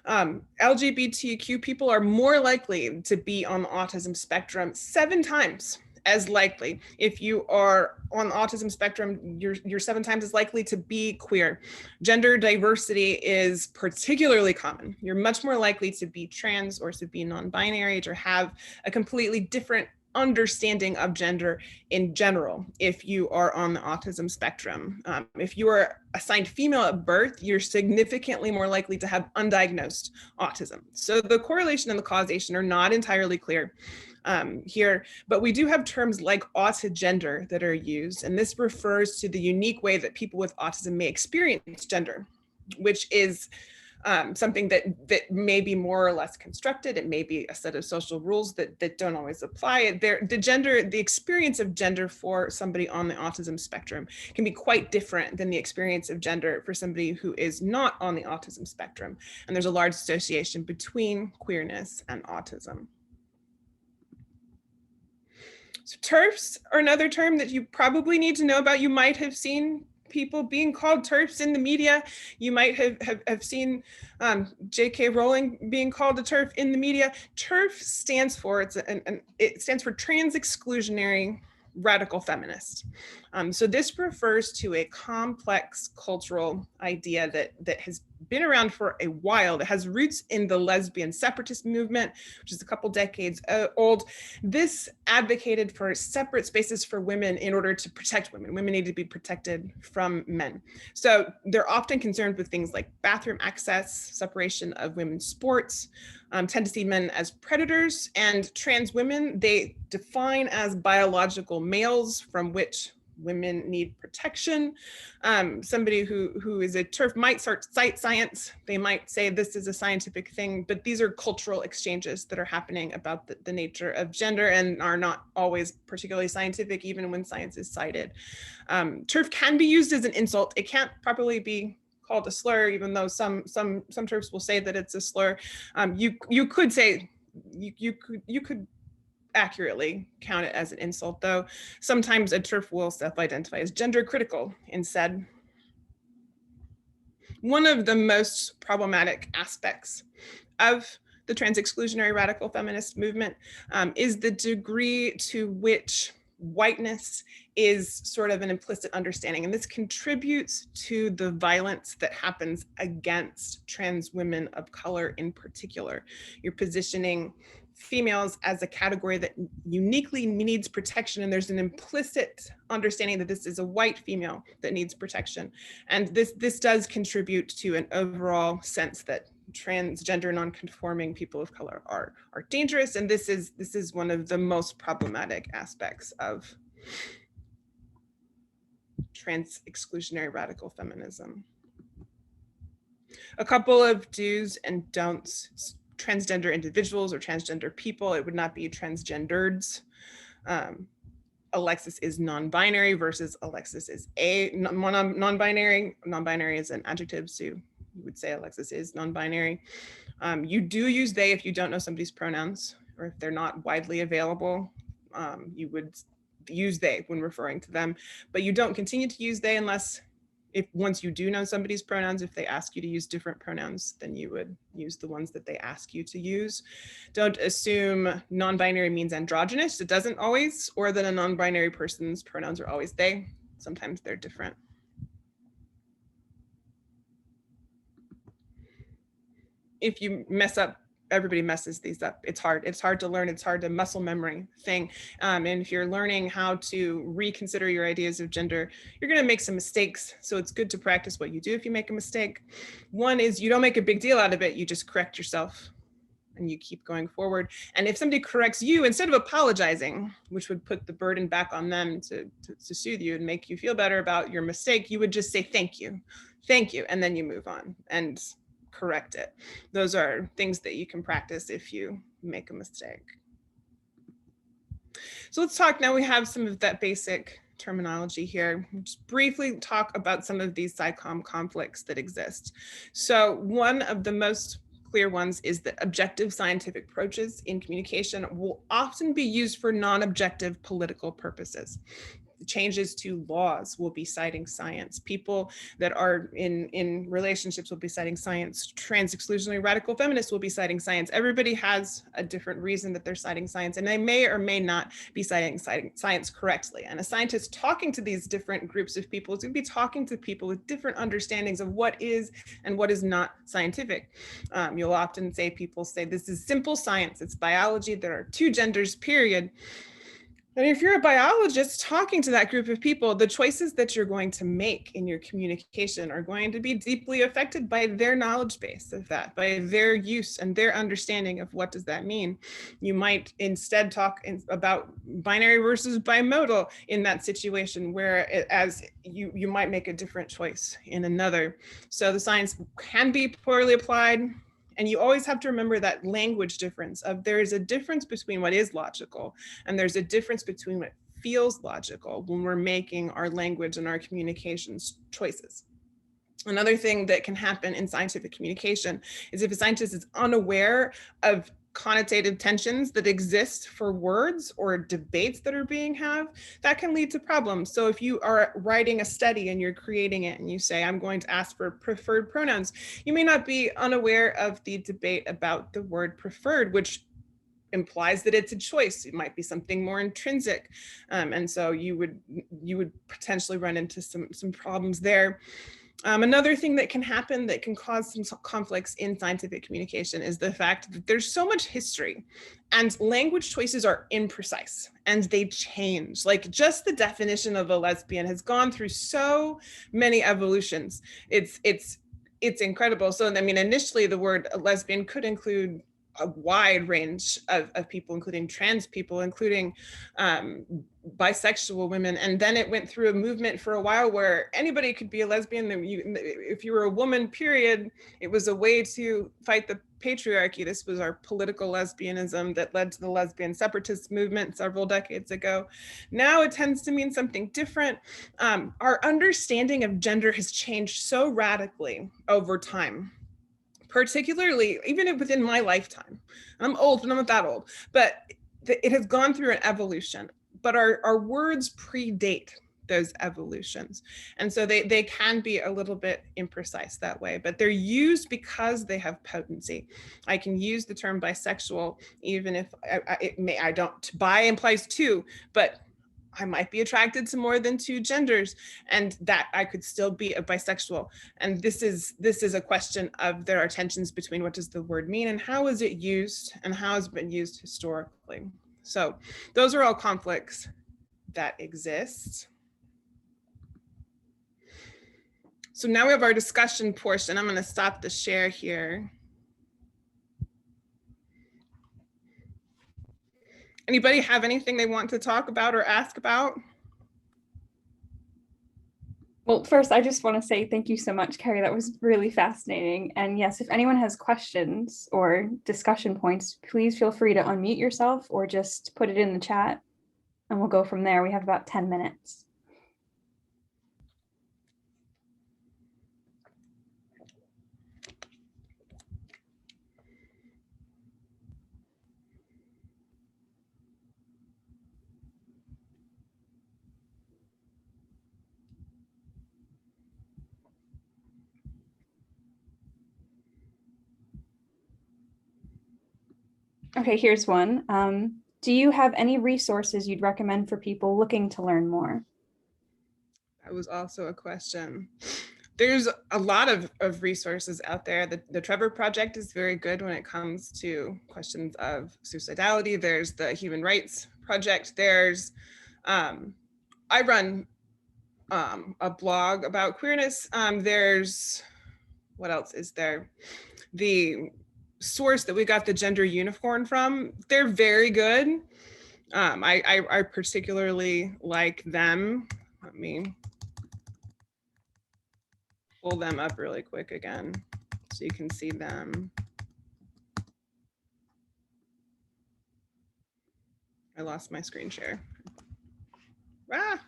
LGBTQ people are more likely to be on the autism spectrum 7 times as likely. If you are on the autism spectrum, you're 7 times as likely to be queer. Gender diversity is particularly common. You're much more likely to be trans or to be non-binary, to have a completely different understanding of gender in general if you are on the autism spectrum. If you are assigned female at birth, you're significantly more likely to have undiagnosed autism. So the correlation and the causation are not entirely clear here, but we do have terms like autogender that are used, and this refers to the unique way that people with autism may experience gender, which is something that may be more or less constructed. It may be a set of social rules that don't always apply. The experience of gender for somebody on the autism spectrum can be quite different than the experience of gender for somebody who is not on the autism spectrum. And there's a large association between queerness and autism. So TERFs are another term that you probably need to know about. You might have seen people being called TERFs in the media. You might have seen J.K. Rowling being called a TERF in the media. TERF stands for, it stands for trans exclusionary radical feminist. So this refers to a complex cultural idea that has been around for a while, that has roots in the lesbian separatist movement, which is a couple decades old. This advocated for separate spaces for women in order to protect women. Women need to be protected from men. So they're often concerned with things like bathroom access, separation of women's sports, tend to see men as predators, and trans women, they define as biological males from which women need protection. Somebody who is a TERF might cite science. They might say this is a scientific thing, but these are cultural exchanges that are happening about the nature of gender and are not always particularly scientific, even when science is cited. TERF can be used as an insult. It can't properly be called a slur, even though some TERFs will say that it's a slur. You could say, you could accurately count it as an insult, though sometimes a TERF will self-identify as gender critical instead. One of the most problematic aspects of the trans exclusionary radical feminist movement is the degree to which whiteness is sort of an implicit understanding, and this contributes to the violence that happens against trans women of color in particular. You're positioning females as a category that uniquely needs protection, and there's an implicit understanding that this is a white female that needs protection. And this does contribute to an overall sense that transgender non-conforming people of color are dangerous. And this is one of the most problematic aspects of trans exclusionary radical feminism. A couple of do's and don'ts. Transgender individuals or transgender people, it would not be transgendereds. Alexis is non-binary versus Alexis is non-binary. Non-binary is an adjective, so you would say Alexis is non-binary. You do use they if you don't know somebody's pronouns, or if they're not widely available. You would use they when referring to them, but you don't continue to use they unless once you do know somebody's pronouns, if they ask you to use different pronouns, then you would use the ones that they ask you to use. Don't assume non-binary means androgynous. It doesn't always, or that a non-binary person's pronouns are always they. Sometimes they're different. If you mess up, everybody messes these up. It's hard to learn. It's hard to muscle memory thing. And if you're learning how to reconsider your ideas of gender, you're going to make some mistakes. So it's good to practice what you do if you make a mistake. One is you don't make a big deal out of it. You just correct yourself and you keep going forward. And if somebody corrects you, instead of apologizing, which would put the burden back on them to soothe you and make you feel better about your mistake, you would just say, thank you, and then you move on and correct it. Those are things that you can practice if you make a mistake. So let's talk now. We have some of that basic terminology here. We'll just briefly talk about some of these SciComm conflicts that exist. So one of the most clear ones is that objective scientific approaches in communication will often be used for non-objective political purposes. Changes to laws will be citing science. People that are in relationships will be citing science. Trans exclusionary radical feminists will be citing science. Everybody has a different reason that they're citing science, and they may or may not be citing science correctly. And a scientist talking to these different groups of people is going to be talking to people with different understandings of what is and what is not scientific. You'll often say, people say, this is simple science. It's biology. There are two genders, period. And if you're a biologist talking to that group of people, the choices that you're going to make in your communication are going to be deeply affected by their knowledge base of that, by their use and their understanding of what does that mean. You might instead talk about binary versus bimodal in that situation, whereas you might make a different choice in another. So the science can be poorly applied. And you always have to remember that language difference of there is a difference between what is logical and there's a difference between what feels logical when we're making our language and our communications choices. Another thing that can happen in scientific communication is if a scientist is unaware of connotative tensions that exist for words or debates that are being had, that can lead to problems. So if you are writing a study and you're creating it and you say, I'm going to ask for preferred pronouns, you may not be unaware of the debate about the word preferred, which implies that it's a choice. It might be something more intrinsic. And so you would potentially run into some problems there. Another thing that can happen that can cause some conflicts in scientific communication is the fact that there's so much history and language choices are imprecise and they change. Like just the definition of a lesbian has gone through so many evolutions. It's incredible. So, I mean, initially the word lesbian could include a wide range of people, including trans people, including bisexual women. And then it went through a movement for a while where anybody could be a lesbian. If you were a woman, period, it was a way to fight the patriarchy. This was our political lesbianism that led to the lesbian separatist movement several decades ago. Now it tends to mean something different. Our understanding of gender has changed so radically over time. Particularly, even within my lifetime. I'm old, but I'm not that old, but it has gone through an evolution, but our words predate those evolutions. And so they can be a little bit imprecise that way, but they're used because they have potency. I can use the term bisexual, even if I don't, bi implies two, but I might be attracted to more than two genders, and that I could still be a bisexual. And this is a question of there are tensions between what does the word mean and how is it used and how has it been used historically. So those are all conflicts that exist. So now we have our discussion portion. I'm going to stop the share here. Anybody have anything they want to talk about or ask about?
Well, first, I just want to say thank you so much, Kerry. That was really fascinating. And yes, if anyone has questions or discussion points, please feel free to unmute yourself or just put it in the chat and we'll go from there. We have about 10 minutes. Okay, here's one. Do you have any resources you'd recommend for people looking to learn more?
That was also a question. There's a lot of resources out there. The Trevor Project is very good when it comes to questions of suicidality. There's the Human Rights Project. There's, I run a blog about queerness. There's, what else is there? The source that we got the gender unicorn from, they're very good. I particularly like them. Let me pull them up really quick again so you can see them. I lost my screen share. Ah. All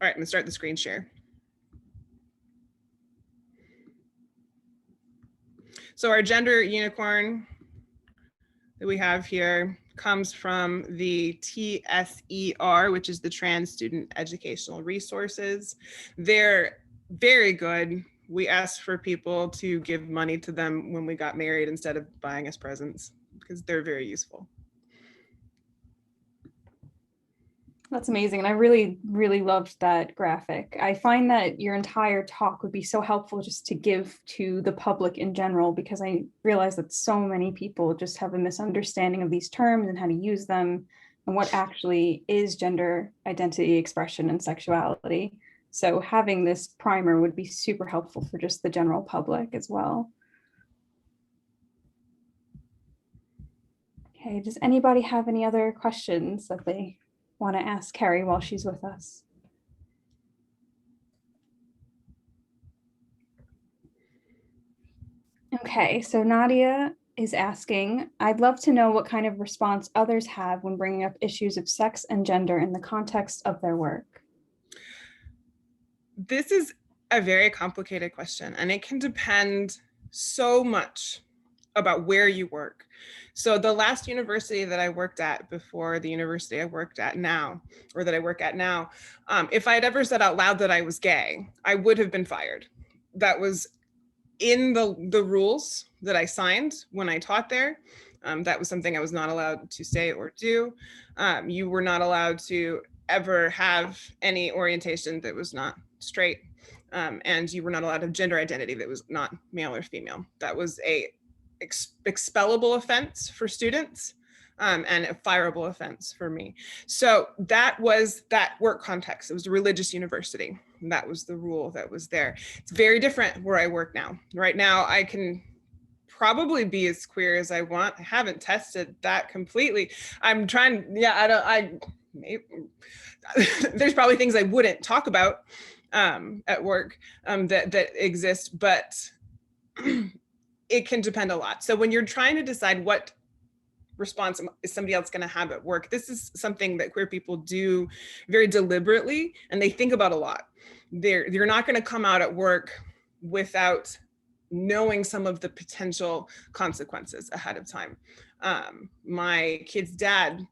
right, I'm gonna start the screen share. So our gender unicorn that we have here comes from the TSER, which is the Trans Student Educational Resources. They're very good. We asked for people to give money to them when we got married instead of buying us presents because they're very useful.
That's amazing. And I really, really loved that graphic. I find that your entire talk would be so helpful just to give to the public in general, because I realize that so many people just have a misunderstanding of these terms and how to use them and what actually is gender identity expression and sexuality. So having this primer would be super helpful for just the general public as well. Okay, does anybody have any other questions that they want to ask Kerry while she's with us? Okay, so Nadia is asking, I'd love to know what kind of response others have when bringing up issues of sex and gender in the context of their work.
This is a very complicated question, and it can depend so much about where you work. So the last university that I worked at before the university I worked at now, or that I work at now, if I had ever said out loud that I was gay, I would have been fired. That was in the rules that I signed when I taught there. That was something I was not allowed to say or do. You were not allowed to ever have any orientation that was not straight, and you were not allowed to have gender identity that was not male or female. That was a expellable offense for students, and a fireable offense for me. So that was that work context. It was a religious university. And that was the rule that was there. It's very different where I work now. Right now, I can probably be as queer as I want. I haven't tested that completely. I'm trying, there's probably things I wouldn't talk about at work that exist, but it can depend a lot. So when you're trying to decide what response is somebody else going to have at work, this is something that queer people do very deliberately, and they think about a lot. You're not going to come out at work without knowing some of the potential consequences ahead of time. My kid's dad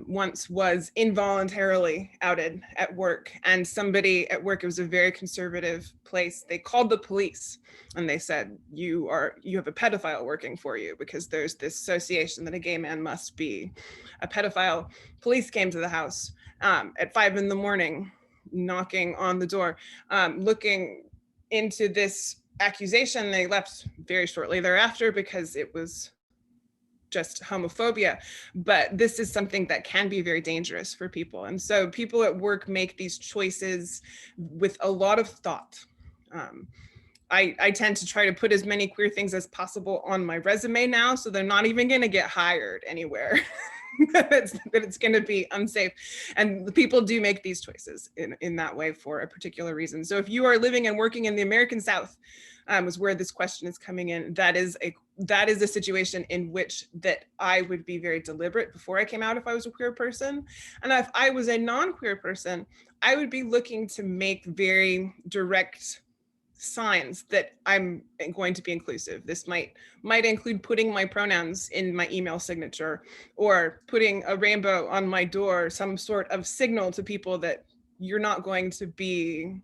once was involuntarily outed at work, and somebody at work, it was a very conservative place, they called the police and they said, you have a pedophile working for you because there's this association that a gay man must be a pedophile. Police came to the house at 5 a.m, knocking on the door, looking into this accusation. They left very shortly thereafter because it was just homophobia, but this is something that can be very dangerous for people. And so people at work make these choices with a lot of thought. I tend to try to put as many queer things as possible on my resume now, so they're not even going to get hired anywhere. that it's going to be unsafe. And the people do make these choices in that way for a particular reason. So if you are living and working in the American South, is where this question is coming in, that is a situation in which that I would be very deliberate before I came out if I was a queer person. And if I was a non-queer person, I would be looking to make very direct signs that I'm going to be inclusive. This might include putting my pronouns in my email signature, or putting a rainbow on my door, some sort of signal to people that you're not going to be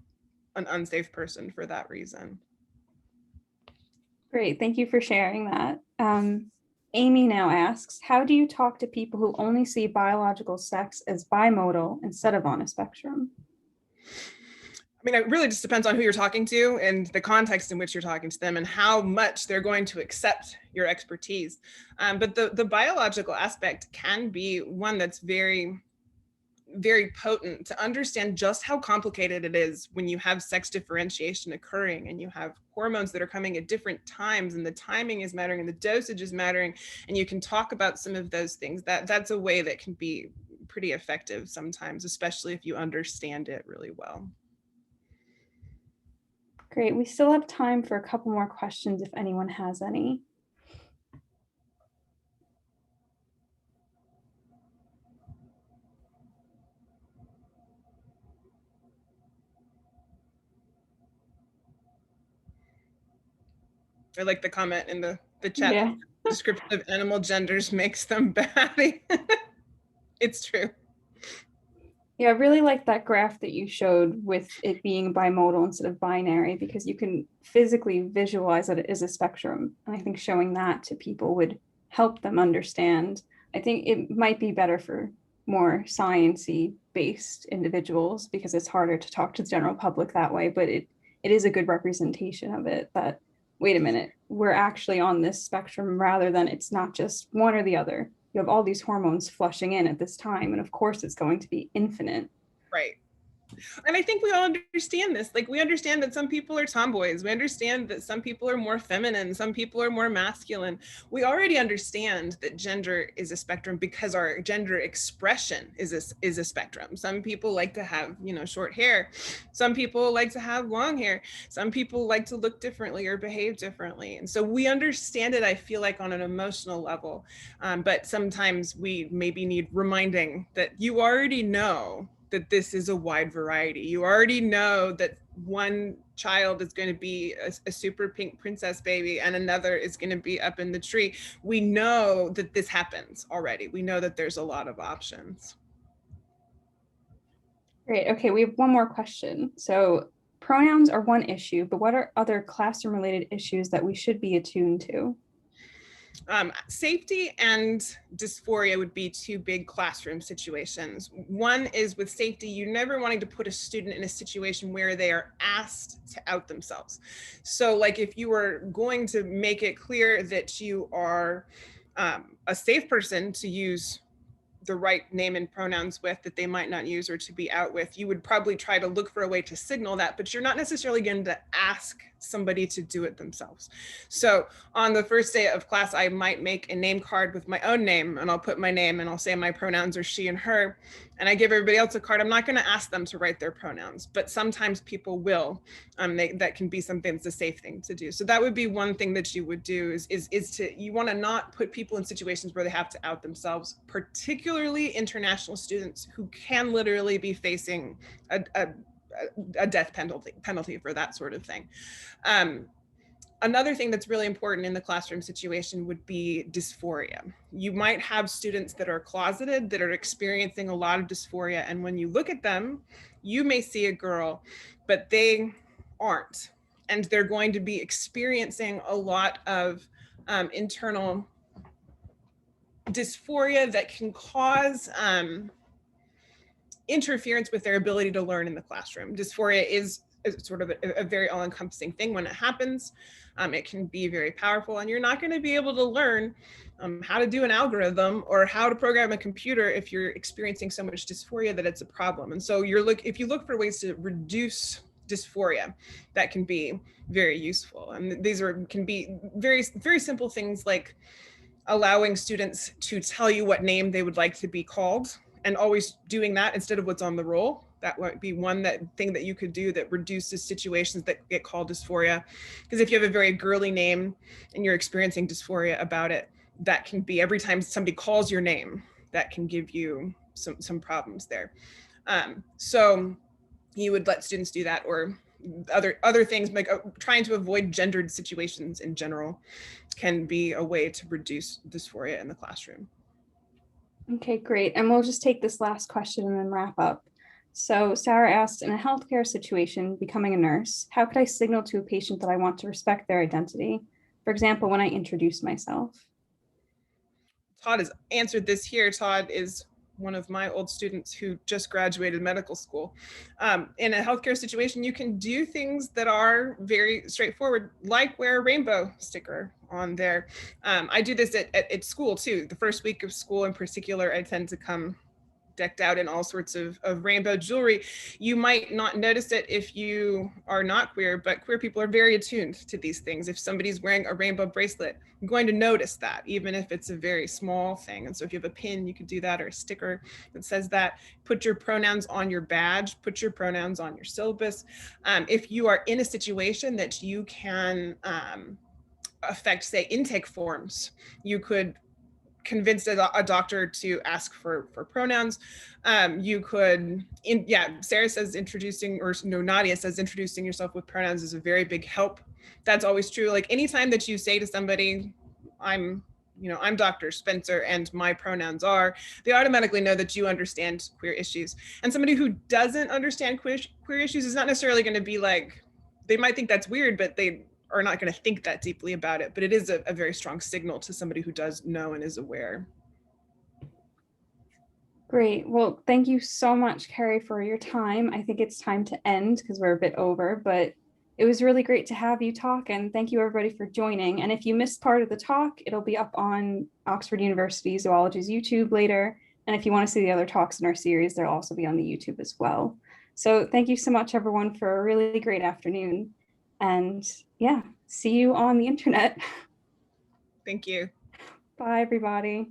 an unsafe person for that reason.
Great, thank you for sharing that. Amy now asks, how do you talk to people who only see biological sex as bimodal instead of on a spectrum?
I mean, it really just depends on who you're talking to and the context in which you're talking to them and how much they're going to accept your expertise. But the biological aspect can be one that's very, very potent to understand just how complicated it is when you have sex differentiation occurring and you have hormones that are coming at different times, and the timing is mattering and the dosage is mattering, and you can talk about some of those things. That's a way that can be pretty effective sometimes, especially if you understand it really well.
Great, we still have time for a couple more questions if anyone has any.
I like the comment in the chat.
Yeah.
Description of animal genders makes them batty. It's true.
Yeah, I really like that graph that you showed with it being bimodal instead of binary, because you can physically visualize that it is a spectrum. And I think showing that to people would help them understand. I think it might be better for more science-y based individuals because it's harder to talk to the general public that way, but it is a good representation of it, that wait a minute, we're actually on this spectrum rather than it's not just one or the other. You have all these hormones flushing in at this time, and of course it's going to be infinite.
Right. And I think we all understand this. Like, we understand that some people are tomboys. We understand that some people are more feminine. Some people are more masculine. We already understand that gender is a spectrum because our gender expression is a spectrum. Some people like to have, short hair. Some people like to have long hair. Some people like to look differently or behave differently. And so we understand it, I feel like, on an emotional level. But sometimes we maybe need reminding that you already know that this is a wide variety. You already know that one child is going to be a super pink princess baby and another is going to be up in the tree. We know that this happens already. We know that there's a lot of options.
Great. Okay, we have one more question. So pronouns are one issue, but what are other classroom related issues that we should be attuned to?
Safety and dysphoria would be two big classroom situations. One is with safety, you never wanting to put a student in a situation where they are asked to out themselves. So like if you were going to make it clear that you are a safe person to use the right name and pronouns with that they might not use or to be out with, you would probably try to look for a way to signal that, but you're not necessarily going to ask somebody to do it themselves. So on the first day of class, I might make a name card with my own name, and I'll put my name and I'll say my pronouns are she and her, and I give everybody else a card. I'm not going to ask them to write their pronouns, but sometimes people will. That can be something that's a safe thing to do. So that would be one thing that you would do you want to not put people in situations where they have to out themselves, particularly international students who can literally be facing a death penalty for that sort of thing. Another thing that's really important in the classroom situation would be dysphoria. You might have students that are closeted, that are experiencing a lot of dysphoria, and when you look at them, you may see a girl, but they aren't. And they're going to be experiencing a lot of internal dysphoria that can cause interference with their ability to learn in the classroom. Dysphoria is sort of a very all-encompassing thing. When it happens, it can be very powerful, and you're not going to be able to learn how to do an algorithm or how to program a computer if you're experiencing so much dysphoria that it's a problem. And so if you look for ways to reduce dysphoria that can be very useful. And these can be very, very simple things like allowing students to tell you what name they would like to be called, and always doing that instead of what's on the roll. That might be one thing that you could do that reduces situations that get called dysphoria. Because if you have a very girly name and you're experiencing dysphoria about it, that can be every time somebody calls your name, that can give you some problems there. So you would let students do that, or other things like trying to avoid gendered situations in general can be a way to reduce dysphoria in the classroom.
Okay, great. And we'll just take this last question and then wrap up. So Sarah asked, in a healthcare situation, becoming a nurse, how could I signal to a patient that I want to respect their identity? For example, when I introduce myself.
Todd has answered this here. Todd is one of my old students who just graduated medical school. In a healthcare situation, you can do things that are very straightforward, like wear a rainbow sticker on there. I do this at school too. The first week of school in particular, I tend to come decked out in all sorts of rainbow jewelry. You might not notice it if you are not queer, but queer people are very attuned to these things. If somebody's wearing a rainbow bracelet, I'm going to notice that, even if it's a very small thing. And so if you have a pin, you could do that, or a sticker that says that. Put your pronouns on your badge, put your pronouns on your syllabus. If you are in a situation that you can affect, say, intake forms, you could convince a doctor to ask for pronouns. You could, Sarah says introducing, or no, Nadia says introducing yourself with pronouns is a very big help. That's always true. Like anytime that you say to somebody, I'm Dr. Spencer and my pronouns are, they automatically know that you understand queer issues. And somebody who doesn't understand queer issues is not necessarily going to be like, they might think that's weird, but they are not going to think that deeply about it. But it is a very strong signal to somebody who does know and is aware.
Great. Well, thank you so much, Kerry, for your time. I think it's time to end because we're a bit over, but it was really great to have you talk, and thank you everybody for joining. And if you missed part of the talk, it'll be up on Oxford University Zoology's YouTube later. And if you want to see the other talks in our series, they'll also be on the YouTube as well. So thank you so much, everyone, for a really great afternoon. And yeah, see you on the internet.
Thank you.
Bye, everybody.